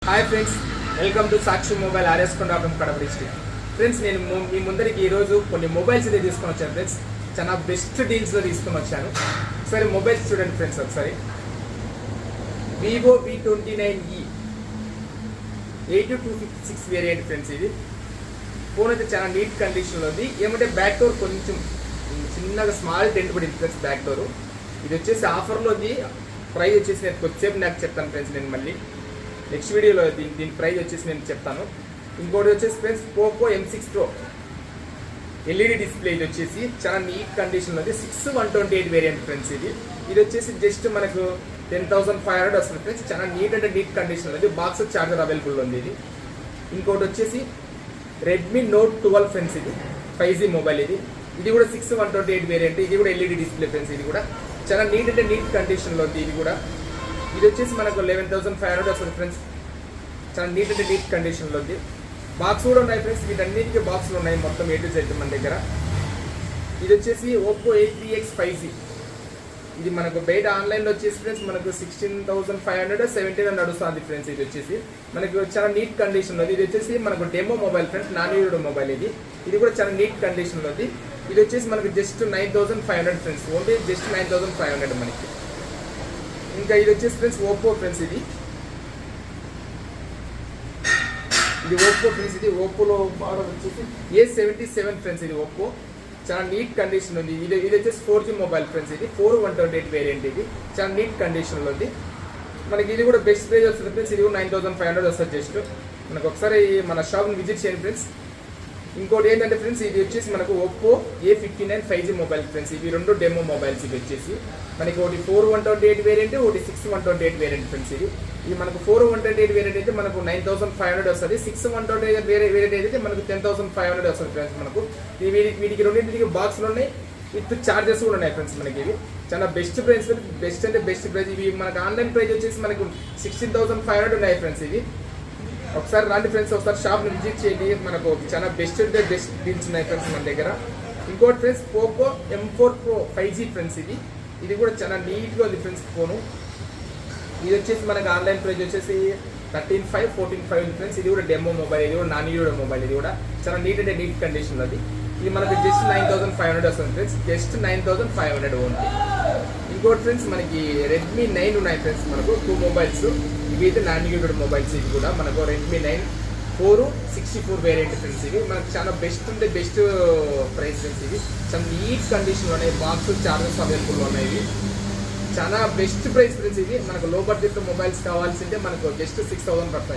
Hi friends, welcome to Sakshi mobile ఆర్ఎస్కొండ from Kadapa district. Friends, నేను మీ ముందరికి ఈరోజు కొన్ని మొబైల్స్ అయితే తీసుకొని వచ్చాను ఫ్రెండ్స్. చాలా బెస్ట్ డీల్స్లో తీసుకొని వచ్చాను. ఒకసారి మొబైల్స్ చూడండి ఫ్రెండ్స్. ఒకసారి వివో V29e 8256 వేరియంట్ ఫ్రెండ్స్. ఇది ఫోన్ అయితే చాలా నీట్ కండిషన్లో ఉంది. ఏమంటే బ్యాక్ డోర్ కొంచెం చిన్నగా స్మాల్ డెంట్ పడింది ఫ్రెండ్స్ బ్యాక్ డోర్. ఇది వచ్చేసి ఆఫర్లో ఉంది. ప్రైస్ వచ్చేసి నేను కొద్దిసేపు నాకు చెప్తాను ఫ్రెండ్స్. నేను మళ్ళీ నెక్స్ట్ వీడియోలో దీని ప్రైస్ వచ్చేసి నేను చెప్తాను. ఇంకోటి వచ్చేసి friends Poco M6 Pro LED display. ఇది వచ్చేసి చాలా నీట్ కండిషన్లో ఉంది. 6128 వేరియంట్ ఫ్రెండ్స్. ఇది వచ్చేసి జస్ట్ మనకు 10,500 వస్తుంది ఫ్రెండ్స్. చాలా నీట్ అంటే నీట్ కండిషన్లో ఉంది. బాక్స్ చార్జర్ అవైలబుల్ ఉంది. ఇంకోటి వచ్చేసి రెడ్మీ నోట్ 12 ఫ్రెండ్స్. ఇది 5G మొబైల్. ఇది కూడా 6128 వేరియంట్. ఇది కూడా ఎల్ఈడి డిస్ప్లే ఫ్రెండ్స్. ఇది కూడా చాలా నీట్ అంటే నీట్ కండిషన్లో ఉంది. ఇది వచ్చేసి మనకు 11,500 వస్తుంది ఫ్రెండ్స్. చాలా నీట్ అంటే నీట్ కండిషన్లో ఉంది. బాక్స్ కూడా ఉన్నాయి ఫ్రెండ్స్. వీటన్నిటికీ బాక్స్లు ఉన్నాయి మొత్తం A to Z మన దగ్గర. ఇది వచ్చేసి ఓప్పో A3X 5G. ఇది మనకు బయట ఆన్లైన్లో వచ్చేసి ఫ్రెండ్స్ మనకు 16,500 17 నడుస్తుంది ఫ్రెండ్స్. ఇది వచ్చేసి మనకు చాలా నీట్ కండిషన్లో ఉంది. ఇది వచ్చేసి మనకు demo mobile friends, non used mobile. ఇది కూడా చాలా నీట్ కండిషన్లో ఉంది. ఇది వచ్చేసి మనకు జస్ట్ 9,500 ఫ్రెండ్స్. ఓన్లీ జస్ట్ 9,500 మనకి. ఇంకా ఇది వచ్చేసి ఫ్రెండ్స్ ఓప్పో ఫ్రెండ్స్. ఇది ఓప్పో ఫ్రెండ్స్. ఇది ఓప్పోలో మోడల్ వచ్చేసి A77 ఫ్రెండ్స్. ఇది ఓప్పో చాలా నీట్ కండిషన్ ఉంది. ఇది వచ్చేసి 4G మొబైల్ ఫ్రెండ్స్. ఇది 4128 వేరియంట్. ఇది చాలా నీట్ కండిషన్లో ఉంది మనకి. ఇది కూడా బెస్ట్ ప్రైస్ వస్తుంది ఫ్రెండ్స్. ఇది కూడా 9,500 వస్తుంది జస్ట్. మనకు ఒకసారి మన షాప్ని విజిట్ చేయండి ఫ్రెండ్స్. ఇంకోటి ఏంటంటే ఫ్రెండ్స్, ఇది వచ్చేసి మనకు Oppo A59 5G mobile friends. ఇవి రెండు డెమో మొబైల్స్. ఇది వచ్చేసి మనకి ఒకటి 4128 వేరియంట్, ఒకటి 6128 వేరియంట్ ఫ్రెండ్స్. ఇది మనకు 4128 వేరియంట్ అయితే మనకు 9,500 వస్తుంది. 6128 వేరియంట్ అయితే మనకు 10,500 వస్తుంది ఫ్రెండ్స్. మనకు వీటికి రెండింటికి బాక్స్లు ఉన్నాయి, విత్ చార్జెస్ కూడా ఉన్నాయి ఫ్రెండ్స్. మనకి ఇవి చాలా బెస్ట్ ప్రైస్. బెస్ట్ అంటే బెస్ట్ ప్రైస్. ఇవి మనకు ఆన్లైన్ ప్రైస్ వచ్చేసి మనకు 16,500 ఉన్నాయి ఫ్రెండ్స్. ఇది ఒకసారి రండి ఫ్రెండ్స్, ఒకసారి షాప్ని విజిట్ చేయండి. మనకు చాలా బెస్ట్ అంటే బెస్ట్ డీల్స్ ఉన్నాయి ఫ్రెండ్స్ మన దగ్గర. ఇంకోటి friends Poco M4 Pro 5G friends. ఇది కూడా చాలా నీట్గా ఉంది ఫ్రెండ్స్ ఫోను. ఇది వచ్చేసి మనకు ఆన్లైన్ ప్రైస్ వచ్చేసి 13,500 14,500 ఫ్రెండ్స్. ఇది కూడా డెమో మొబైల్. ఇది కూడా నాన్ యూజ్డ్ మొబైల్. ఇది కూడా చాలా నీట్ అంటే నీట్ కండిషన్లో అది. ఇది మనకు జస్ట్ 9,500 వస్తుంది ఫ్రెండ్స్. Just 9,500 only. ఇంకోటి ఫ్రెండ్స్ మనకి రెడ్మీ 9 ఉన్నాయి ఫ్రెండ్స్. మనకు 2 మొబైల్స్. ఇవి అయితే నాన్ యూజ్డ్ మొబైల్స్. ఇది కూడా మనకు రెడ్మీ 9 464 వేరియంట్ ఫ్రెండ్స్. ఇవి మనకు చాలా బెస్ట్ అంటే బెస్ట్ ప్రైస్ ఫ్రెండ్స్. ఇది చాలా నీట్ కండిషన్లో ఉన్నాయి. బాక్స్ చార్జెస్ అవైలబుల్లో ఉన్నాయి. ఇవి చాలా బెస్ట్ ప్రైస్ ఫ్రెండ్స్. ఇది మనకు లో బడ్జెట్ మొబైల్స్ కావాల్సింటే మనకు జస్ట్ 6,000 పడుతుంది.